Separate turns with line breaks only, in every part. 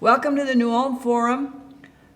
Welcome to the New Ulm Forum.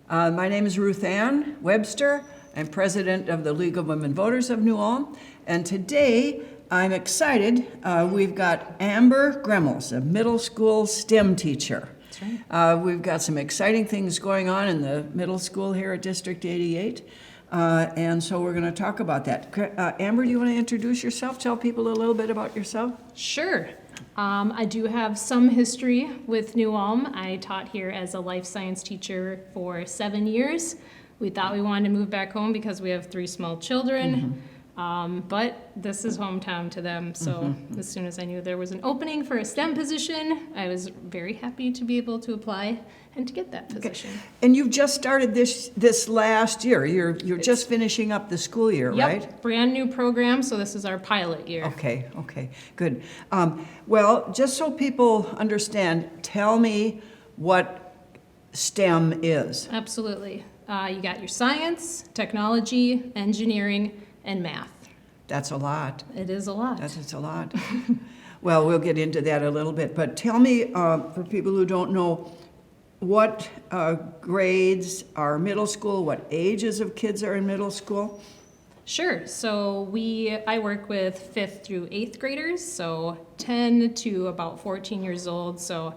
My name is Ruth Ann Webster. I'm president of the League of Women Voters of New Ulm. And today, I'm excited. We've got Amber Gremmels, a middle school STEM teacher.
That's right.
We've got some exciting things going on in the middle school here at District 88. And so we're going to talk about that. Amber, do you want to introduce yourself? Tell people a little bit about yourself.
Sure. I do have some history with New Ulm. I taught here as a life science teacher for 7 years. We thought we wanted to move back home because we have 3 small children, but this is hometown to them. So as soon as I knew there was an opening for a STEM position, I was very happy to be able to apply and to get that position.
Okay. And you've just started this last year. You're just finishing up the school year, right?
Yep, brand new program, so this is our pilot year.
Okay, good. Well, just so people understand, tell me what STEM is.
Absolutely. You got your science, technology, engineering, and math.
That's a lot.
It is a lot.
That's a lot. Well, we'll get into that a little bit, but tell me, for people who don't know, what grades are middle school, what ages of kids are in middle school?
Sure. So I work with 5th through 8th graders, so 10 to about 14 years old, so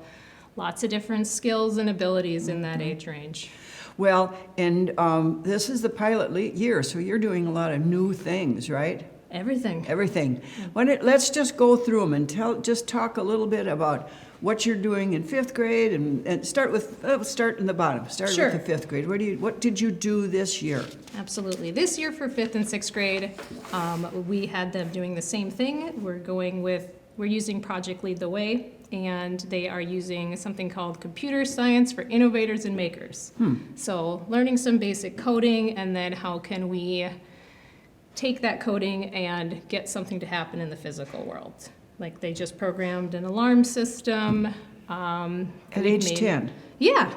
lots of different skills and abilities in that age range.
Well, and this is the pilot year, so you're doing a lot of new things, right?
Everything.
Let's just go through them and just talk a little bit about what you're doing in 5th grade, and start in the bottom. Start
Sure.
with the 5th grade. What did you do this year?
Absolutely. This year for 5th and 6th grade, we had them doing the same thing. We're using Project Lead the Way, and they are using something called computer science for innovators and makers. So learning some basic coding, and then how can we take that coding and get something to happen in the physical world. Like they just programmed an alarm system.
At age 10?
Yeah.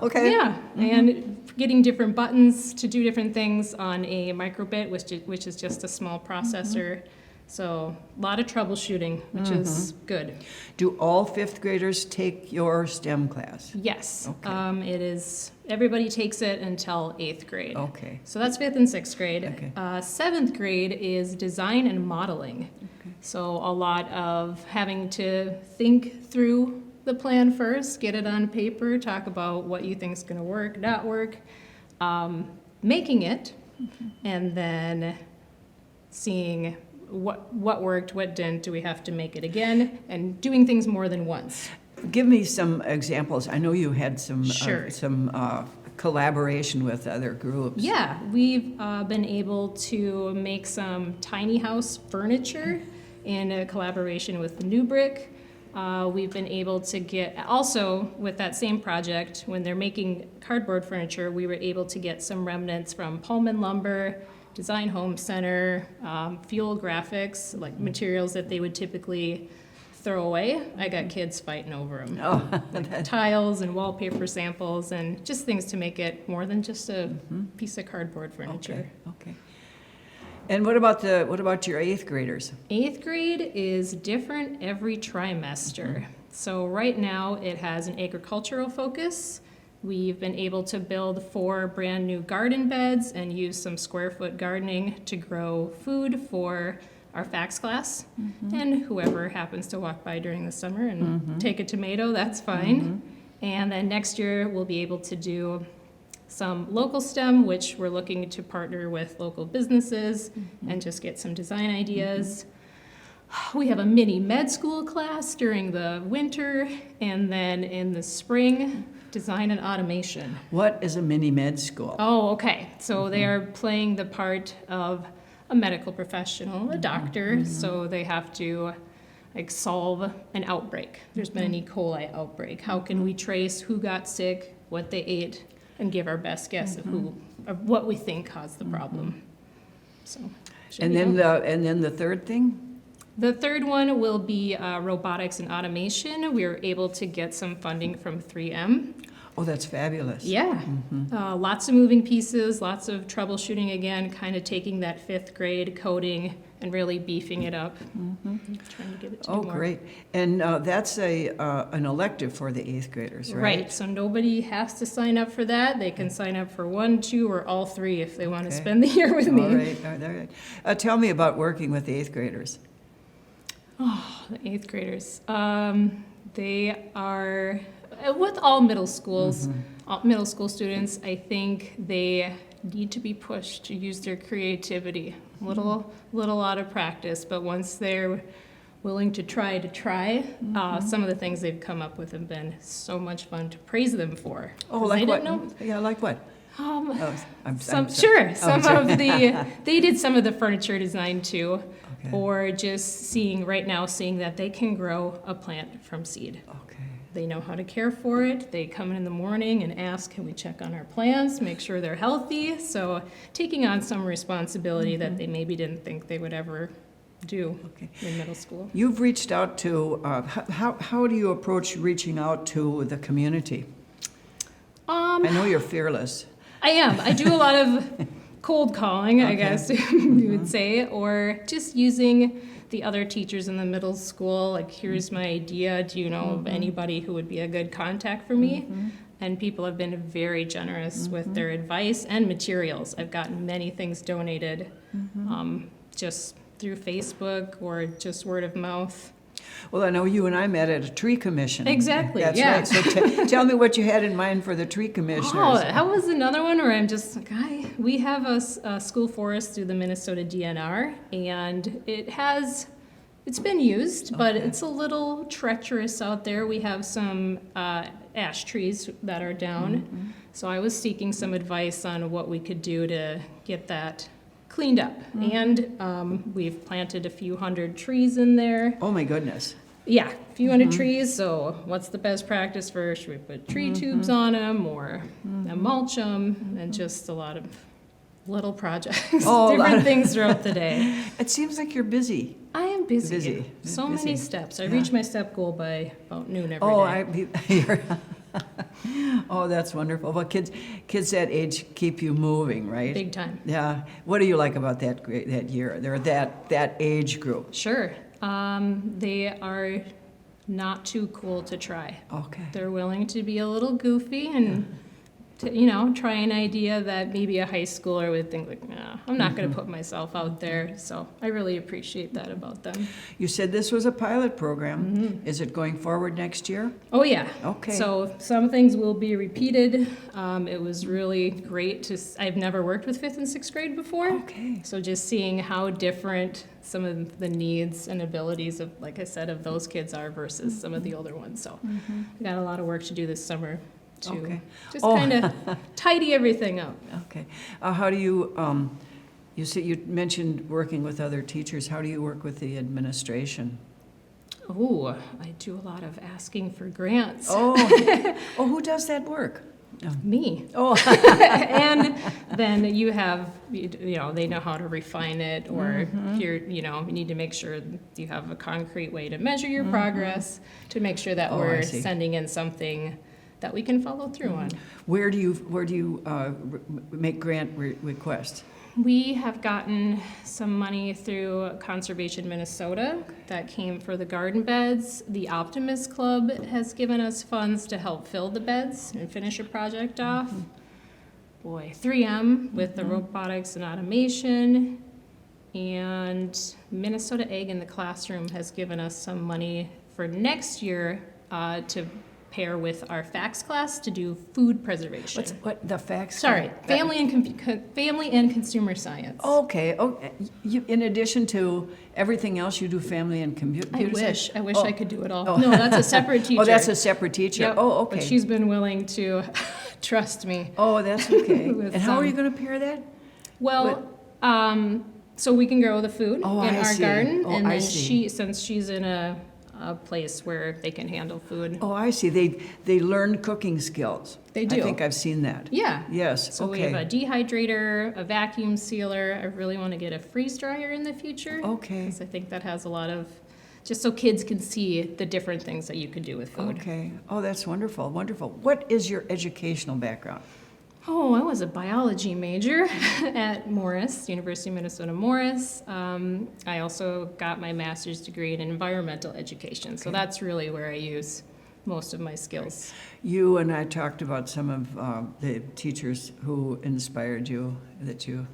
Okay.
Yeah, and getting different buttons to do different things on a microbit, which is just a small processor. So a lot of troubleshooting, which is good.
Do all 5th graders take your STEM class?
Yes.
Okay.
Everybody takes it until 8th grade.
Okay.
So that's 5th and 6th grade.
Okay.
7th grade is design and modeling. Okay. So a lot of having to think through the plan first, get it on paper, talk about what you think is going to work, not work, making it, and then seeing what worked, what didn't, do we have to make it again, and doing things more than once.
Give me some examples. I know you had some
Sure.
Collaboration with other groups.
Yeah, we've been able to make some tiny house furniture in a collaboration with New Brick. We've been able to get, also with that same project, when they're making cardboard furniture, we were able to get some remnants from Pullman Lumber, Design Home Center, Fuel Graphics, like materials that they would typically throw away. I got kids fighting over them.
Oh,
Like tiles and wallpaper samples and just things to make it more than just a piece of cardboard furniture.
Okay. And what about your 8th graders?
8th grade is different every trimester. So right now it has an agricultural focus. We've been able to build 4 brand new garden beds and use some square foot gardening to grow food for our FACS class. And whoever happens to walk by during the summer and take a tomato, that's fine. And then next year we'll be able to do some local STEM, which we're looking to partner with local businesses and just get some design ideas. We have a mini med school class during the winter, and then in the spring, design and automation.
What is a mini med school?
Oh, okay. So they are playing the part of a medical professional, a doctor, so they have to solve an outbreak. There's been an E. coli outbreak. How can we trace who got sick, what they ate, and give our best guess of what we think caused the problem? So,
and then the third thing?
The third one will be robotics and automation. We were able to get some funding from 3M.
Oh, that's fabulous.
Yeah. Lots of moving pieces, lots of troubleshooting again, kind of taking that 5th grade coding and really beefing it up. Trying to get it to
Oh,
do more.
great. And that's an elective for the eighth graders, right?
Right, so nobody has to sign up for that. They can sign up for 1, 2, or all 3 if they want to
Okay.
spend the year with me.
All right, all right. Tell me about working with the eighth graders.
Oh, the 8th graders. They are, with all middle schools, all middle school students, I think they need to be pushed to use their creativity. Little out of practice, but once they're willing to try, some of the things they've come up with have been so much fun to praise them for.
Oh,
'Cause
like
I
what?
didn't know.
Yeah, like what? Oh, I'm
Some,
sorry.
sure, some
sorry.
of they did some of the furniture design too,
Okay.
or just seeing that they can grow a plant from seed.
Okay.
They know how to care for it. They come in the morning and ask, can we check on our plants, make sure they're healthy? So taking on some responsibility that they maybe didn't think they would ever do
Okay.
in middle school.
You've reached out to, how do you approach reaching out to the community? I know you're fearless.
I am. I do a lot of cold calling, I
Okay.
guess you would say, or just using the other teachers in the middle school, like, here's my idea, do you know of anybody who would be a good contact for me? And people have been very generous with their advice and materials. I've gotten many things donated just through Facebook or just word of mouth.
Well, I know you and I met at a tree commission.
Exactly,
That's
yeah.
right. So tell me what you had in mind for the tree commissioners.
Oh, that was another one where I'm just like, we have a school forest through the Minnesota DNR, and it's been used, but
Okay.
it's a little treacherous out there. We have some ash trees that are down, so I was seeking some advice on what we could do to get that cleaned up. And we've planted a few hundred trees in there.
Oh, my goodness.
Yeah, a few hundred trees, so what's the best practice for, should we put tree tubes on them or mulch them, and just a lot of little projects,
Oh, a lot
different
of-
things throughout the day.
It seems like you're busy.
I am busy.
Busy.
So
Busy.
many steps. I
Yeah.
reach my step goal by about noon every
Oh,
day.
you're oh, that's wonderful. Well, kids that age keep you moving, right?
Big time.
Yeah. What do you like about that year? They're that age group.
Sure. They are not too cool to try.
Okay.
They're willing to be a little goofy and to, try an idea that maybe a high schooler would think, like, no, I'm not going to put myself out there. So I really appreciate that about them.
You said this was a pilot program. Is it going forward next year?
Oh, yeah.
Okay.
So some things will be repeated. It was really great I've never worked with 5th and 6th grade before.
Okay.
So just seeing how different some of the needs and abilities of, like I said, of those kids are versus some of the older ones. So I got a lot of work to do this summer to
Okay.
just
Oh.
kind of tidy everything up.
Okay. How do you, you mentioned working with other teachers. How do you work with the administration?
Oh, I do a lot of asking for grants.
Oh, who does that work?
Me.
Oh,
And then you have, they know how to refine it, or here, you need to make sure you have a concrete way to measure your progress, to make sure that
Oh, I
we're
see.
sending in something that we can follow through on.
where do you make grant requests?
We have gotten some money through Conservation Minnesota that came for the garden beds. The Optimist Club has given us funds to help fill the beds and finish a project off. Boy, 3M with the robotics and automation. And Minnesota Egg in the Classroom has given us some money for next year to pair with our FACS class to do food preservation.
What the facts?
Sorry, family and consumer science.
Okay. Oh, in addition to everything else, you do family and computer
I
science?
wish I could do it all.
Oh.
No, that's a separate teacher.
Oh, that's a separate teacher.
Yep,
Oh, okay.
But she's been willing to trust me.
Oh, that's okay.
With
And how are
some-
you going to pair that?
Well, so we can grow the food
Oh,
in
I
our
see.
garden,
Oh,
and
I
then
see.
since she's in a place where they can handle food.
Oh, I see. They learn cooking skills.
They do.
I think I've seen that.
Yeah.
Yes.
So
okay.
we have a dehydrator, a vacuum sealer. I really want to get a freeze dryer in the future.
Okay.
Because I think that has a lot of, just so kids can see the different things that you can do with food.
Okay. Oh, that's wonderful. Wonderful. What is your educational background?
Oh, I was a biology major at Morris, University of Minnesota Morris. I also got my master's degree in environmental education, so that's really where I use most of my skills.
You and I talked about some of the teachers who inspired you, that you,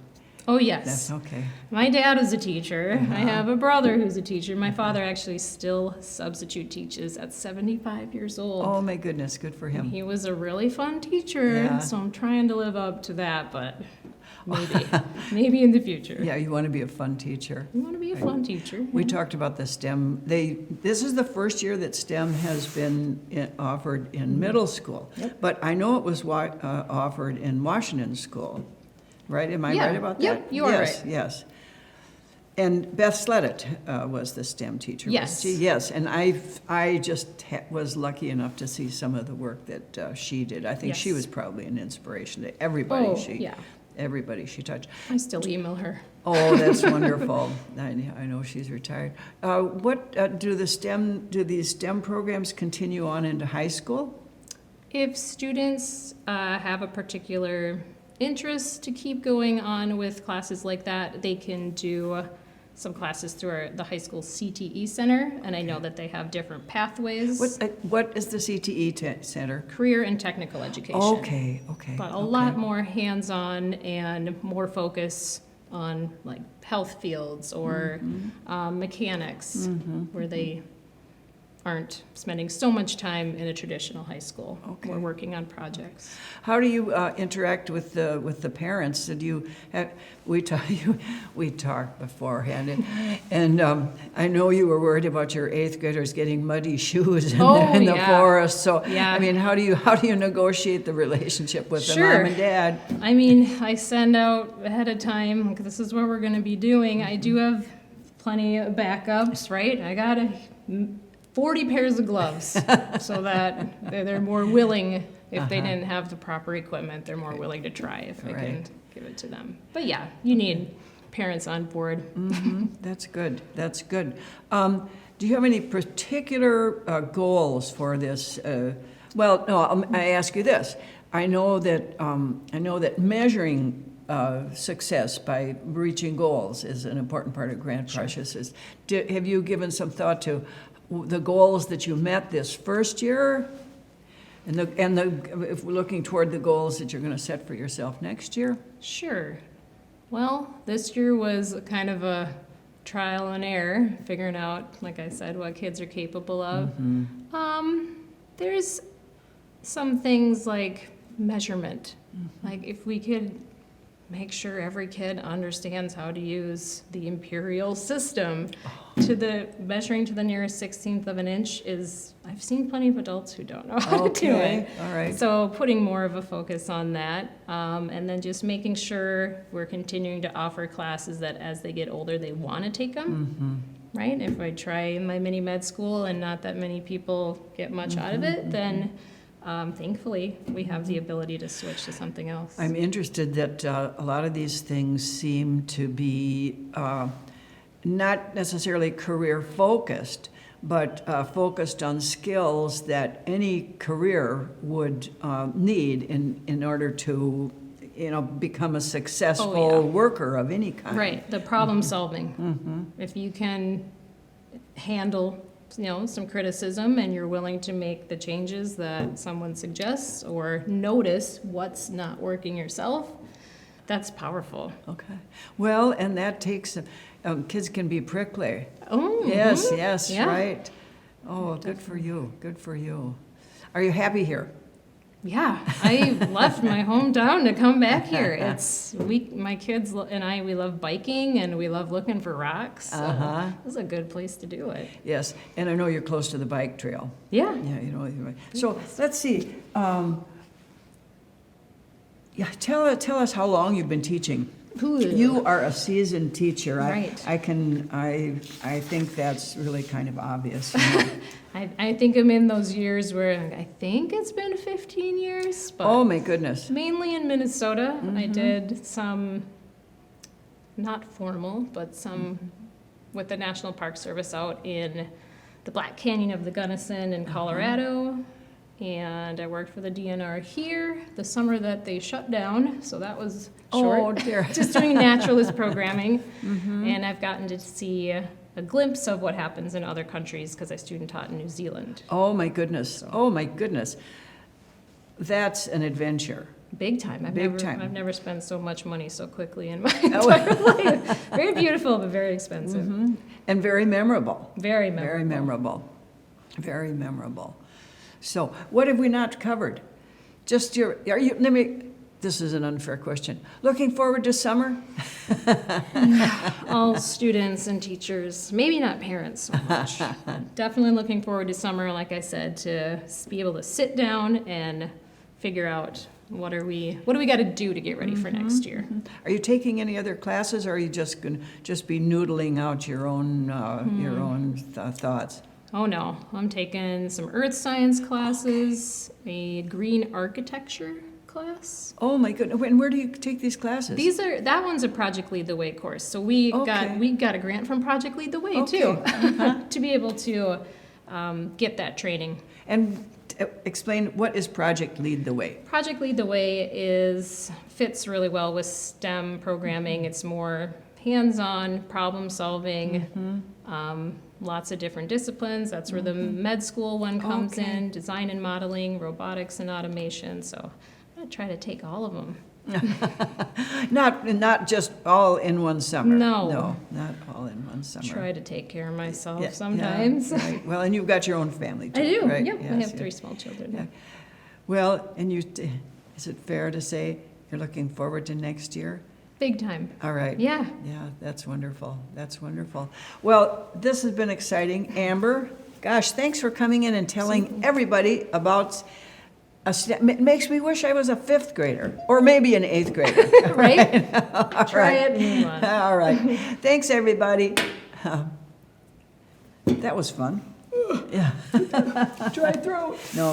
Oh, yes.
that's okay.
My dad was a teacher.
Uh-huh.
I have a brother who's a teacher. My father actually still substitute teaches at 75 years old.
Oh, my goodness, good for him.
He was a really fun teacher,
Yeah.
so I'm trying to live up to that, but maybe in the future.
Yeah, you want to be a fun teacher.
You want to be a fun teacher.
We
yeah.
talked about the STEM. This is the first year that STEM has been offered in middle school.
Yep.
But I know it was offered in Washington School, right? Am I
Yeah.
right about that?
Yep, you are
yes,
right.
Yes. And Beth Sledett was the STEM teacher. wasn't
Yes.
she? Yes. And I just was lucky enough to see some of the work that she did. I think she
Yes.
was probably an inspiration to everybody.
Oh, yeah.
Everybody she touched.
I still email her.
Oh, that's wonderful. I know she's retired. What do these STEM programs continue on into high school?
If students have a particular interest to keep going on with classes like that, they can do some classes through the high school CTE center, and I know that they have different pathways.
What is the CTE center?
Career and technical education.
Okay.
But a lot more hands-on and more focus on like health fields or mechanics, where they aren't spending so much time in a traditional high school.
Okay.
We're working on projects.
How do you interact with the parents? Did you we talked beforehand, and I know you were worried about your 8th graders getting muddy shoes in the
yeah.
forest. So
Yeah.
I mean, how do you negotiate the relationship with the
Sure.
mom and dad?
I mean, I send out ahead of time, like, this is what we're going to be doing. I do have plenty of backups, right? I got 40 pairs of gloves so that they're more willing. If they didn't have the proper equipment, they're more willing to try if I can give it to them. But yeah, you need parents on board.
That's good. That's good. Do you have any particular goals for this? Well, no. I ask you this. I know that measuring success by reaching goals is an important part of grant processes. Have you given some thought to the goals that you met this first year, and if we're looking toward the goals that you're going to set for yourself next year?
Sure. Well, this year was kind of a trial and error, figuring out, like I said, what kids are capable of. There's some things like measurement. Like if we could make sure every kid understands how to use the imperial system to the measuring to the nearest 16th of an inch is, I've seen plenty of adults who don't know how to do it.
All right.
So putting more of a focus on that, and then just making sure we're continuing to offer classes that as they get older, they want to take them, right? If I try my mini med school and not that many people get much out of it, then thankfully we have the ability to switch to something else.
I'm interested that a lot of these things seem to be not necessarily career focused, but focused on skills that any career would need in order to, become a successful worker of any kind.
Right, the problem solving. If you can handle some criticism and you're willing to make the changes that someone suggests or notice what's not working yourself, that's powerful.
Okay. Well, and that takes, kids can be prickly.
Oh,
Yes,
yeah.
right. Oh, good for you, good for you. Are you happy here?
Yeah, I left my hometown to come back here. My kids and I, we love biking and we love looking for rocks. So This is a good place to do it.
Yes, and I know you're close to the bike trail.
Yeah.
Yeah, So let's see. Tell us how long you've been teaching. You are a seasoned teacher.
Right.
I think that's really kind of obvious.
I think I'm in those years where I think it's been 15 years. But
Oh my goodness.
mainly in Minnesota. I did some, not formal, but some with the National Park Service out in the Black Canyon of the Gunnison in Colorado. and I worked for the DNR here the summer that they shut down, so that was short.
Oh, dear.
Just doing naturalist programming, and I've gotten to see a glimpse of what happens in other countries because I student taught in New Zealand.
Oh, my goodness. Oh, my goodness. That's an adventure.
Big time.
Big time.
I've never spent so much money so quickly in my entire life. Very beautiful, but very expensive.
And very memorable.
Very memorable.
Very memorable. Very memorable. So, what have we not covered? Just this is an unfair question. Looking forward to summer?
All students and teachers, maybe not parents so much. Definitely looking forward to summer, like I said, to be able to sit down and figure out what do we got to do to get ready for next year.
Are you taking any other classes, or are you just going to just be noodling out your own thoughts?
Oh no, I'm taking some earth science classes, a green architecture class.
Oh my goodness! And where do you take these classes?
That one's a Project Lead the Way course. So we got a grant from Project Lead the Way too, to be able to get that training.
And explain, what is Project Lead the Way?
Project Lead the Way fits really well with STEM programming. It's more hands-on problem solving. Lots of different disciplines. That's where the med school one comes in, design and modeling, robotics and automation. So I'm going to try to take all of them.
Not just all in one summer.
No,
not all in one summer.
Try to take care of myself sometimes.
Yeah, right. Well, and you've got your own family too.
I do.
Right?
Yep.
Yes,
I have 3 small children.
Yeah. Well, and is it fair to say you're looking forward to next year?
Big time.
All right.
Yeah.
Yeah, that's wonderful. That's wonderful. Well, this has been exciting. Amber, gosh, thanks for coming in and telling everybody about it makes me wish I was a 5th grader, or maybe an 8th grader.
Right?
Try
it and move on.
All right. Thanks, everybody. That was fun. Yeah. Dry throat. No.